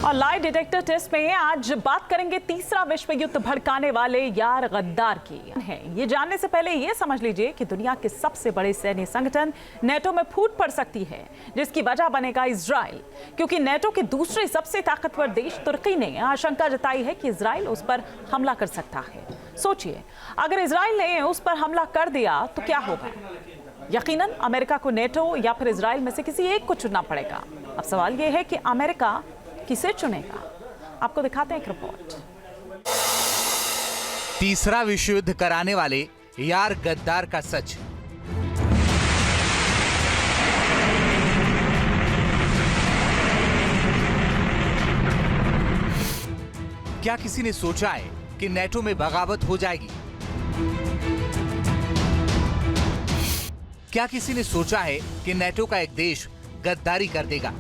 और lie detector test में आज बात करेंगे तीसरा विश्व युद्ध भड़काने वाले यार गद्दार की है। ये जानने से पहले ये समझ लीजिए कि दुनिया के सबसे बड़े सैन्य संगठन नेटो में फूट पड़ सकती है, जिसकी वजह बनेगा इजराइल, क्योंकि नेटो के दूसरे सबसे ताकतवर देश तुर्की ने आशंका जताई है कि इजराइल उस पर हमला कर सकता है। सोचिए, अगर इजराइल ने उस पर हमला कर दिया तो क्या होगा? यकीनन अमेरिका को नेटो या फिर इजराइल में से किसी एक को चुनना पड़ेगा। अब सवाल यह है कि अमेरिका किसे चुनेगा? आपको दिखाते हैं एक रिपोर्ट। तीसरा विश्व युद्ध कराने वाले यार गद्दार का सच। क्या किसी ने सोचा है कि नेटो में बगावत हो जाएगी? क्या किसी ने सोचा है कि नेटो का एक देश गद्दारी कर देगा?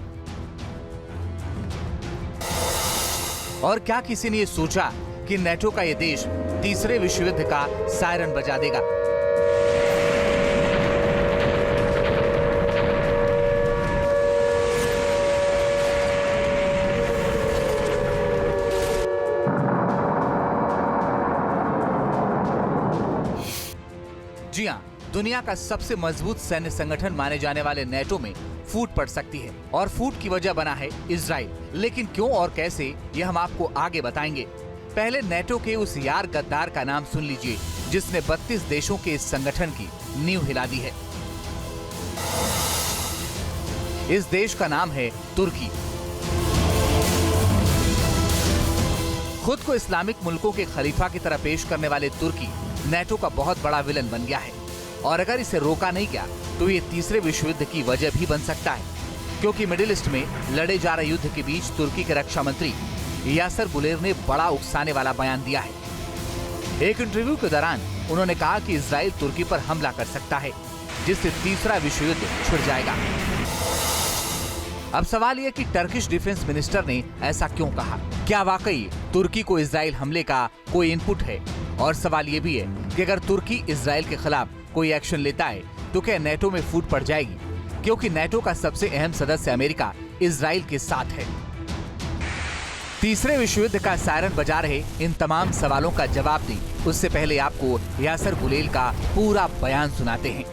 और क्या किसी ने यह सोचा कि नेटो का यह देश तीसरे विश्व युद्ध का सायरन बजा देगा? जी हां, दुनिया का सबसे मजबूत सैन्य संगठन माने जाने वाले नेटो में फूट पड़ सकती है, और फूट की वजह बना है इजराइल। लेकिन क्यों और कैसे, ये हम आपको आगे बताएंगे। पहले नेटो के उस यार गद्दार का नाम सुन लीजिए, जिसने 32 देशों के इस संगठन की नींव हिला दी है। इस देश का नाम है तुर्की। खुद को इस्लामिक मुल्कों के खलीफा की तरह पेश करने वाले तुर्की नेटो का बहुत बड़ा विलन बन गया है, और अगर इसे रोका नहीं गया तो ये तीसरे विश्व युद्ध की वजह भी बन सकता है, क्योंकि मिडिल ईस्ट में लड़े जा रहे युद्ध के बीच तुर्की के रक्षा मंत्री यासर गुलेर ने बड़ा उकसाने वाला बयान दिया है। एक इंटरव्यू के दौरान उन्होंने कहा कि इजराइल तुर्की पर हमला कर सकता है, जिससे तीसरा विश्व युद्ध छिड़ जाएगा। अब सवाल यह कि टर्किश डिफेंस मिनिस्टर ने ऐसा क्यों कहा? क्या वाकई तुर्की को इजराइल हमले का कोई इनपुट है? और सवाल ये भी है कि अगर तुर्की इजराइल के खिलाफ कोई एक्शन लेता है तो क्या नेटो में फूट पड़ जाएगी, क्योंकि नेटो का सबसे अहम सदस्य अमेरिका इजराइल के साथ है। तीसरे विश्व युद्ध का सायरन बजा रहे इन तमाम सवालों का जवाब दें, उससे पहले आपको यासर गुलेर का पूरा बयान सुनाते हैं।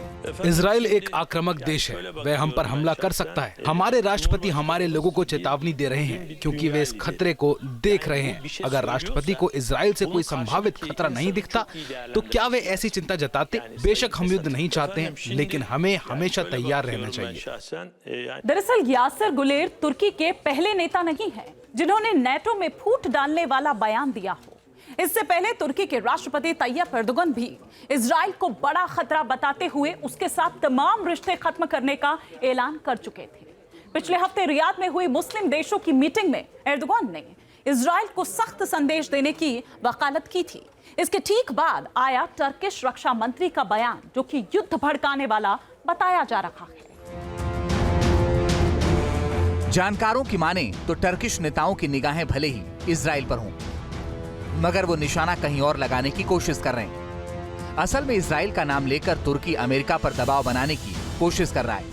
इजराइल एक आक्रामक देश है, वह हम पर हमला कर सकता है। हमारे राष्ट्रपति हमारे लोगों को चेतावनी दे रहे हैं, क्योंकि वे इस खतरे को देख रहे हैं। अगर राष्ट्रपति को इजराइल से कोई संभावित खतरा नहीं दिखता तो क्या वे ऐसी चिंता जताते? बेशक हम युद्ध नहीं चाहते हैं, लेकिन हमें हमेशा तैयार रहना चाहिए। दरअसल यासर गुलेर तुर्की के पहले नेता नहीं है जिन्होंने नेटो में फूट डालने वाला बयान दिया हो। इससे पहले तुर्की के राष्ट्रपति तैयब एर्दोगन भी इजराइल को बड़ा खतरा बताते हुए उसके साथ तमाम रिश्ते खत्म करने का ऐलान कर चुके थे। पिछले हफ्ते रियाद में हुई मुस्लिम देशों की मीटिंग में एर्दोगन ने इजराइल को सख्त संदेश देने की वकालत की थी। इसके ठीक बाद आया टर्किश रक्षा मंत्री का बयान, जो कि युद्ध भड़काने वाला बताया जा रहा है। जानकारों की माने तो टर्किश नेताओं की निगाहें भले ही इजराइल पर हों, मगर वो निशाना कहीं और लगाने की कोशिश कर रहे हैं। असल में इजराइल का नाम लेकर तुर्की अमेरिका पर दबाव बनाने की कोशिश कर रहा है,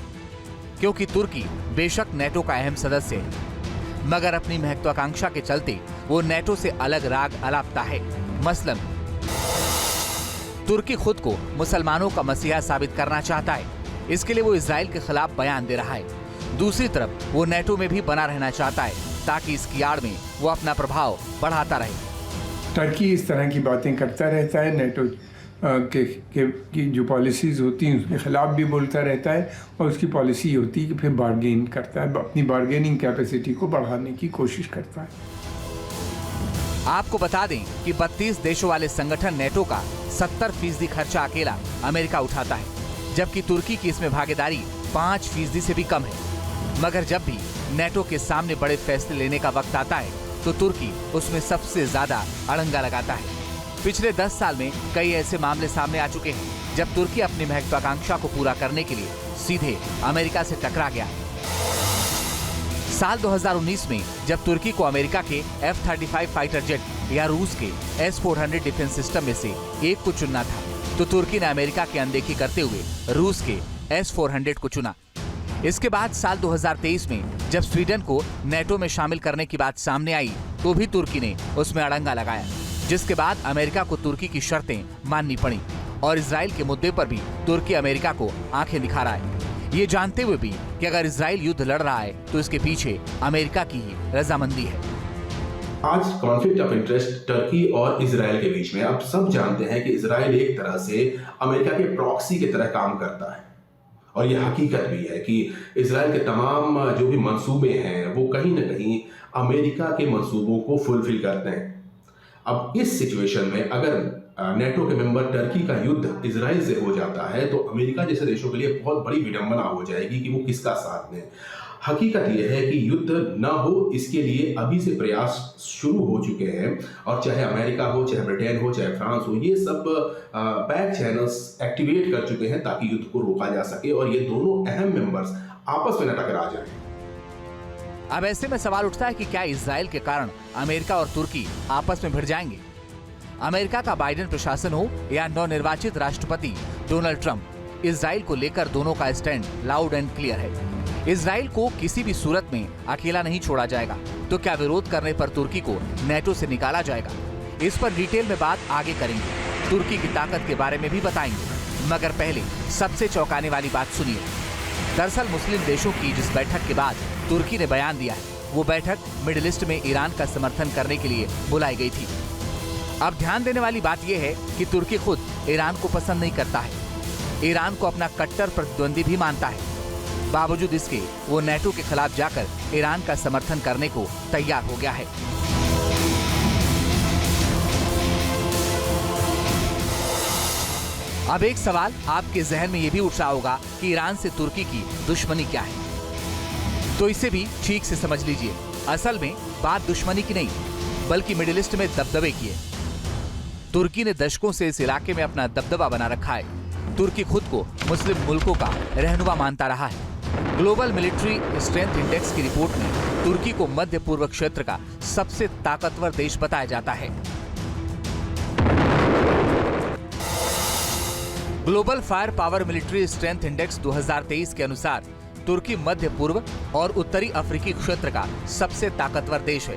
क्योंकि तुर्की बेशक नेटो का अहम सदस्य है, मगर अपनी महत्वाकांक्षा के चलते वो नेटो से अलग राग अलापता है। मसलन तुर्की खुद को मुसलमानों का मसीहा साबित करना चाहता है, इसके लिए वो इजराइल के खिलाफ बयान दे रहा है। दूसरी तरफ वो नेटो में भी बना रहना चाहता है, ताकि इसकी आड़ में वो अपना प्रभाव बढ़ाता रहे। टर्की इस तरह की बातें करता रहता है, नेटो की जो पॉलिसीज़ होती हैं उसके खिलाफ भी बोलता रहता है, और उसकी पॉलिसी होती है कि फिर बार्गेन करता है, अपनी बार्गेनिंग कैपेसिटी को बढ़ाने की कोशिश करता है। आपको बता दें कि 32 देशों वाले संगठन नेटो का 70% खर्चा अकेला अमेरिका उठाता है, जबकि तुर्की की इसमें भागीदारी 5% से भी कम है। मगर जब भी नेटो के सामने बड़े फैसले लेने का वक्त आता है तो तुर्की उसमें सबसे ज्यादा अड़ंगा लगाता है। पिछले 10 साल में कई ऐसे मामले सामने आ चुके हैं जब तुर्की अपनी महत्वाकांक्षा को पूरा करने के लिए सीधे अमेरिका से टकरा गया। साल 2019 में जब तुर्की को अमेरिका के F-35 फाइटर जेट या रूस के S-400 डिफेंस सिस्टम में से एक को चुनना था, तो तुर्की ने अमेरिका की अनदेखी करते हुए रूस के S-400 को चुना। इसके बाद साल 2023 में जब स्वीडन को नेटो में शामिल करने की बात सामने आई तो भी तुर्की ने उसमें अड़ंगा लगाया, जिसके बाद अमेरिका को तुर्की की शर्तें माननी पड़ी और इजराइल के मुद्दे पर भी तुर्की अमेरिका को आंखें दिखा रहा है, ये जानते हुए भी कि अगर इजराइल युद्ध लड़ रहा है तो इसके पीछे अमेरिका की ही रजामंदी है। आज कॉन्फ्लिक्ट ऑफ इंटरेस्ट टर्की और इजराइल के बीच में अब सब जानते हैं कि इजराइल एक तरह से अमेरिका के प्रॉक्सी की तरह काम करता है और यह हकीकत भी है कि इजराइल के तमाम जो भी मंसूबे हैं वो कहीं ना कहीं अमेरिका के मंसूबों को फुलफिल करते हैं। अब इस सिचुएशन में अगर नेटो के मेंबर टर्की का युद्ध इजराइल से हो जाता है तो अमेरिका जैसे देशों के लिए बहुत बड़ी विडंबना हो जाएगी कि वो किसका साथ दें। हकीकत यह है कि युद्ध न हो इसके लिए अभी से प्रयास शुरू हो चुके हैं और चाहे अमेरिका हो, चाहे ब्रिटेन हो, चाहे फ्रांस हो, ये सब बैक चैनल्स एक्टिवेट कर चुके हैं ताकि युद्ध को रोका जा सके और ये दोनों अहम मेंबर्स आपस में न टकरा जाएं। अब ऐसे में सवाल उठता है कि क्या इजराइल के कारण अमेरिका और तुर्की आपस में भिड़ जाएंगे? अमेरिका का बाइडेन प्रशासन हो या नवनिर्वाचित राष्ट्रपति डोनाल्ड ट्रंप, इजराइल को लेकर दोनों का स्टैंड लाउड एंड क्लियर है। इजराइल को किसी भी सूरत में अकेला नहीं छोड़ा जाएगा। तो क्या विरोध करने पर तुर्की को नेटो से निकाला जाएगा? इस पर डिटेल में बात आगे करेंगे, तुर्की की ताकत के बारे में भी बताएंगे। मगर पहले सबसे चौंकाने वाली बात सुनिए। दरअसल मुस्लिम देशों की जिस बैठक के बाद तुर्की ने बयान दिया है, वो बैठक मिडिल ईस्ट में ईरान का समर्थन करने के लिए बुलाई गई थी। अब ध्यान देने वाली बात यह है कि तुर्की खुद ईरान को पसंद नहीं करता है, ईरान को अपना कट्टर प्रतिद्वंदी भी मानता है। बावजूद इसके वो नेटो के खिलाफ जाकर ईरान का समर्थन करने को तैयार हो गया है। अब एक सवाल आपके जहन में ये भी उठ रहा होगा कि ईरान से तुर्की की दुश्मनी क्या है, तो इसे भी ठीक से समझ लीजिए। असल में बात दुश्मनी की नहीं, बल्कि मिडिल ईस्ट में दबदबे की है। तुर्की ने दशकों से इस इलाके में अपना दबदबा बना रखा है। तुर्की खुद को मुस्लिम मुल्कों का रहनुमा मानता रहा है। ग्लोबल मिलिट्री स्ट्रेंथ इंडेक्स की रिपोर्ट में तुर्की को मध्य पूर्व क्षेत्र का सबसे ताकतवर देश बताया जाता है। Global fire power military strength index 2023 के अनुसार तुर्की मध्य पूर्व और उत्तरी अफ्रीकी क्षेत्र का सबसे ताकतवर देश है।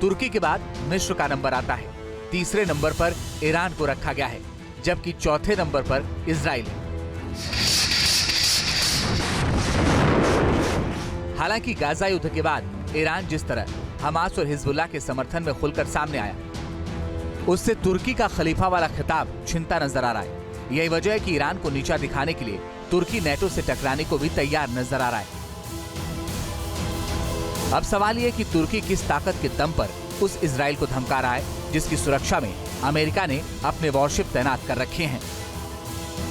तुर्की के बाद मिस्र का नंबर आता है, तीसरे नंबर पर ईरान को रखा गया है, जबकि चौथे नंबर पर इजराइल है। हालांकि गाजा युद्ध के बाद ईरान जिस तरह हमास और हिजबुल्लाह के समर्थन में खुलकर सामने आया, उससे तुर्की का खलीफा वाला खिताब छिनता नजर आ रहा है। यही वजह है कि ईरान को नीचा दिखाने के लिए तुर्की नेटो से टकराने को भी तैयार नजर आ रहा है। अब सवाल ये कि तुर्की किस ताकत के दम पर उस इजराइल को धमका रहा है जिसकी सुरक्षा में अमेरिका ने अपने वॉरशिप तैनात कर रखे हैं।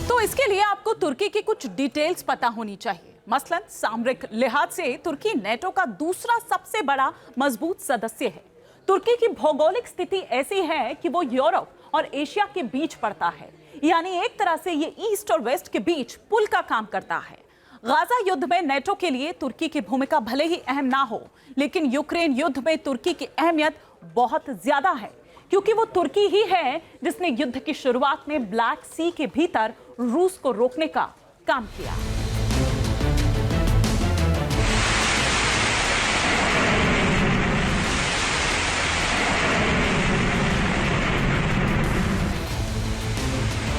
तो इसके लिए आपको तुर्की की कुछ डिटेल्स पता होनी चाहिए। मसलन सामरिक लिहाज से तुर्की नेटो का दूसरा सबसे बड़ा मजबूत सदस्य है। तुर्की की भौगोलिक स्थिति ऐसी है कि वो यूरोप और एशिया के बीच पड़ता है, यानी एक तरह से ये ईस्ट और वेस्ट के बीच पुल का काम करता है। गाजा युद्ध में नेटो के लिए तुर्की की भूमिका भले ही अहम ना हो, लेकिन यूक्रेन युद्ध में तुर्की की अहमियत बहुत ज्यादा है, क्योंकि वो तुर्की ही है जिसने युद्ध की शुरुआत में ब्लैक सी के भीतर रूस को रोकने का काम किया।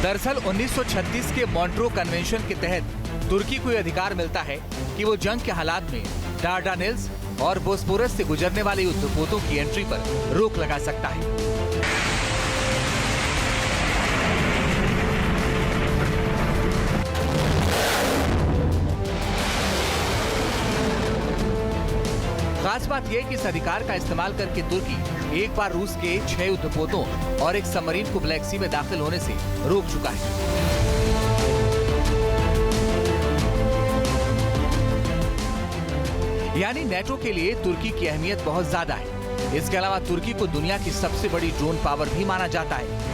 दरअसल 1936 के मॉन्ट्रो कन्वेंशन के तहत तुर्की को यह अधिकार मिलता है कि वो जंग के हालात में डार्डानेल्स और बोस्पोरस से गुजरने वाले युद्धपोतों की एंट्री पर रोक लगा सकता है। खास बात यह कि इस अधिकार का इस्तेमाल करके तुर्की एक बार रूस के 6 युद्धपोतों और एक सबमरीन को ब्लैक सी में दाखिल होने से रोक चुका है। यानी नेटो के लिए तुर्की की अहमियत बहुत ज्यादा है। इसके अलावा तुर्की को दुनिया की सबसे बड़ी ड्रोन पावर भी माना जाता है।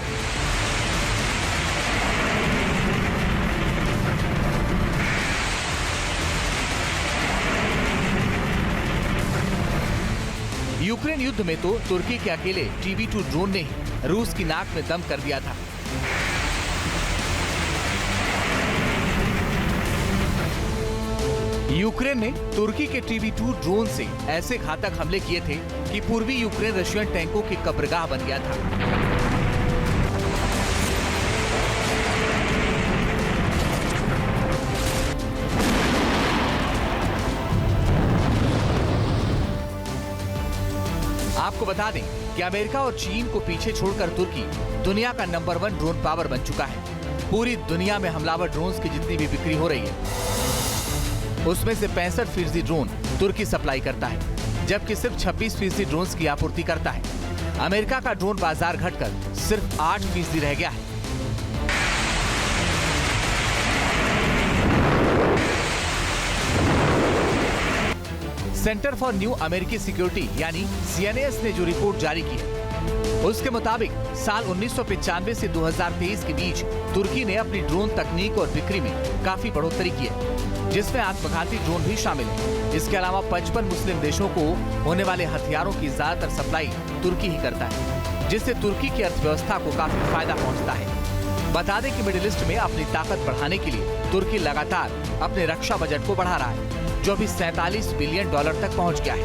यूक्रेन युद्ध में तो तुर्की के अकेले TB2 ड्रोन ने ही रूस की नाक में दम कर दिया था। यूक्रेन ने तुर्की के TB2 ड्रोन से ऐसे घातक हमले किए थे कि पूर्वी यूक्रेन रशियन टैंकों की कब्रगाह बन गया था। आपको बता दें कि अमेरिका और चीन को पीछे छोड़कर तुर्की दुनिया का नंबर 1 ड्रोन पावर बन चुका है। पूरी दुनिया में हमलावर ड्रोन्स की जितनी भी बिक्री हो रही है उसमें से 65% ड्रोन तुर्की सप्लाई करता है, जबकि सिर्फ 26% ड्रोन्स की आपूर्ति करता है। अमेरिका का ड्रोन बाजार घटकर सिर्फ 8% रह गया है। सेंटर फॉर न्यू अमेरिकी सिक्योरिटी यानी CNAS ने जो रिपोर्ट जारी की है उसके मुताबिक साल 1995 से 2023 के बीच तुर्की ने अपनी ड्रोन तकनीक और बिक्री में काफी बढ़ोतरी की है, जिसमें आत्मघाती ड्रोन भी शामिल है। इसके अलावा 55 मुस्लिम देशों को होने वाले हथियारों की ज्यादातर सप्लाई तुर्की ही करता है, जिससे तुर्की की अर्थव्यवस्था को काफी फायदा पहुंचता है। बता दें कि मिडिल ईस्ट में अपनी ताकत बढ़ाने के लिए तुर्की लगातार अपने रक्षा बजट को बढ़ा रहा है, जो अभी $47 बिलियन तक पहुंच गया है।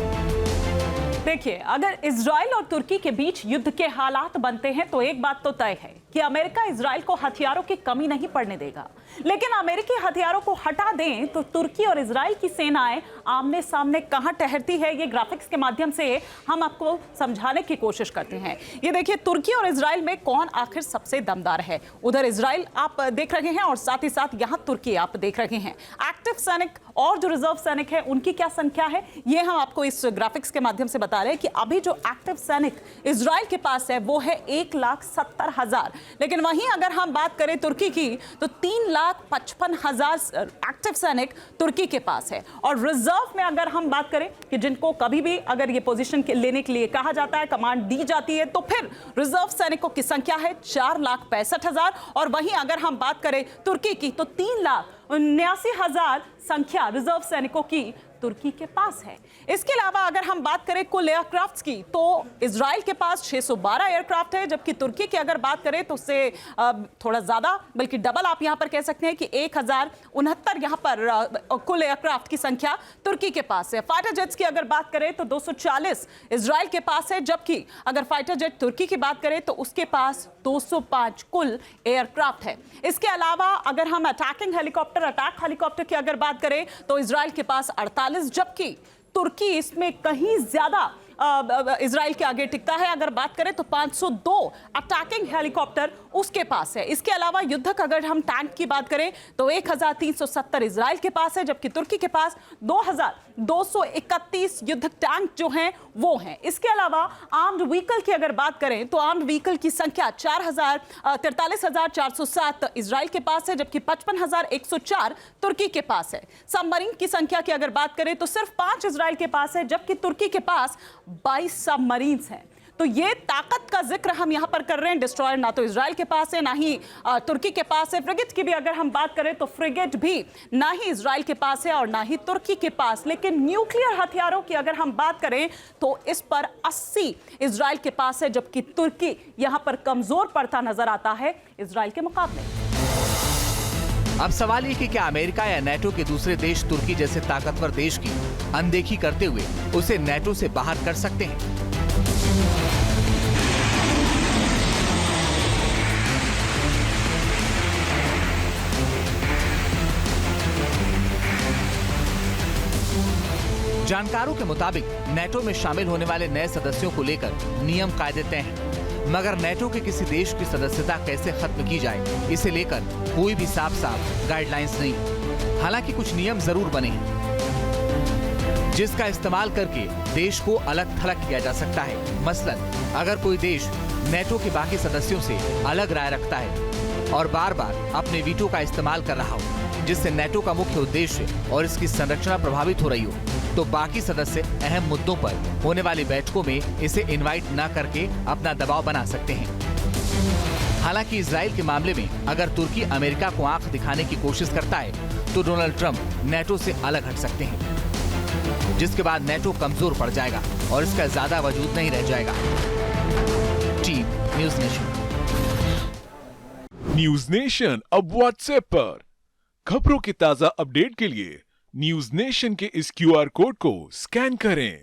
देखिए, अगर इजराइल और तुर्की के बीच युद्ध के हालात बनते हैं तो एक बात तो तय है कि अमेरिका इजराइल को हथियारों की कमी नहीं पड़ने देगा, लेकिन अमेरिकी हथियारों को हटा दें तो तुर्की और इजराइल की सेनाएं आमने सामने कहां ठहरती है, ये ग्राफिक्स के माध्यम से हम आपको समझाने की कोशिश करते हैं। ये देखिए, तुर्की और इजराइल में कौन आखिर सबसे दमदार है। उधर इजराइल आप देख रहे हैं और साथ ही साथ यहाँ तुर्की आप देख रहे हैं। एक्टिव सैनिक और जो रिजर्व सैनिक है उनकी क्या संख्या है, ये हम आपको इस ग्राफिक्स के माध्यम से बता रहे हैं कि अभी जो एक्टिव सैनिक इजराइल के पास है वो है 1,70,000, लेकिन वहीं अगर हम बात करें तुर्की की तो 3,55,000 एक्टिव सैनिक तुर्की के पास है। और रिजर्व में अगर हम बात करें कि जिनको कभी भी अगर ये पोजीशन लेने के लिए कहा जाता है, कमांड दी जाती है, तो फिर रिजर्व सैनिकों की संख्या है 4,65,000। और वहीं अगर हम बात करें तुर्की की तो 3,79,000 संख्या रिजर्व सैनिकों की तुर्की के पास है। इसके अलावा अगर हम बात करें कुल एयरक्राफ्ट्स की तो इजराइल के पास 612 एयरक्राफ्ट है, जबकि तुर्की की अगर बात करें तो उससे थोड़ा ज्यादा बल्कि डबल आप यहां पर कह सकते हैं कि 1,069 यहां पर कुल एयरक्राफ्ट की संख्या तुर्की के पास है। फाइटर जेट्स की अगर बात करें तो 240 इजराइल के पास है, जबकि अगर फाइटर जेट तुर्की की बात करें तो उसके पास 205 कुल एयरक्राफ्ट है। इसके अलावा अगर हम अटैक हेलीकॉप्टर की अगर बात करें तो इजराइल के पास 48, जबकि तुर्की इसमें कहीं ज्यादा इजराइल के आगे टिकता है। अगर बात करें तो 502 अटैकिंग हेलीकॉप्टर उसके पास है। इसके अलावा युद्धक अगर हम टैंक की बात करें तो 1,370 इजराइल के पास है, जबकि तुर्की के पास 2,231 युद्धक टैंक जो हैं वो हैं। इसके अलावा आर्म्ड व्हीकल की अगर बात करें तो आर्म्ड व्हीकल की संख्या 43,407 इजराइल के पास है, जबकि 55,104 तुर्की के पास है। सबमरीन की संख्या की अगर बात करें तो सिर्फ 5 इजराइल के पास है, जबकि तुर्की के पास 22 सबमरीन्स हैं। तो ये ताकत का जिक्र हम यहां पर कर रहे हैं। डिस्ट्रॉयर ना तो इजराइल के पास है ना ही तुर्की के पास है। फ्रिगेट की भी अगर हम बात करें तो फ्रिगेट भी ना ही इजराइल के पास है और ना ही तुर्की के पास। लेकिन न्यूक्लियर हथियारों की अगर हम बात करें तो इस पर 80 इजराइल के पास है, जबकि तुर्की यहां पर कमजोर पड़ता नजर आता है इजराइल के मुकाबले। अब सवाल ये कि क्या अमेरिका या नेटो के दूसरे देश तुर्की जैसे ताकतवर देश की अनदेखी करते हुए उसे नेटो से बाहर कर सकते हैं? जानकारों के मुताबिक नेटो में शामिल होने वाले नए सदस्यों को लेकर नियम कायदे तय हैं, मगर नेटो के किसी देश की सदस्यता कैसे खत्म की जाए इसे लेकर कोई भी साफ गाइडलाइंस नहीं। हालांकि कुछ नियम जरूर बने हैं जिसका इस्तेमाल करके देश को अलग थलग किया जा सकता है। मसलन अगर कोई देश नेटो के बाकी सदस्यों से अलग राय रखता है और बार बार अपने वीटो का इस्तेमाल कर रहा हो, जिससे नेटो का मुख्य उद्देश्य और इसकी संरचना प्रभावित हो रही हो, तो बाकी सदस्य अहम मुद्दों पर होने वाली बैठकों में इसे इनवाइट न करके अपना दबाव बना सकते हैं। हालांकि इजराइल के मामले में अगर तुर्की अमेरिका को आंख दिखाने की कोशिश करता है तो डोनाल्ड ट्रंप नेटो से अलग हट सकते हैं, जिसके बाद नेटो कमजोर पड़ जाएगा और इसका ज्यादा वजूद नहीं रह जाएगा। Team news nation. News nation अब व्हाट्सएप पर खबरों की ताजा अपडेट के लिए न्यूज नेशन के इस क्यूआर कोड को स्कैन करें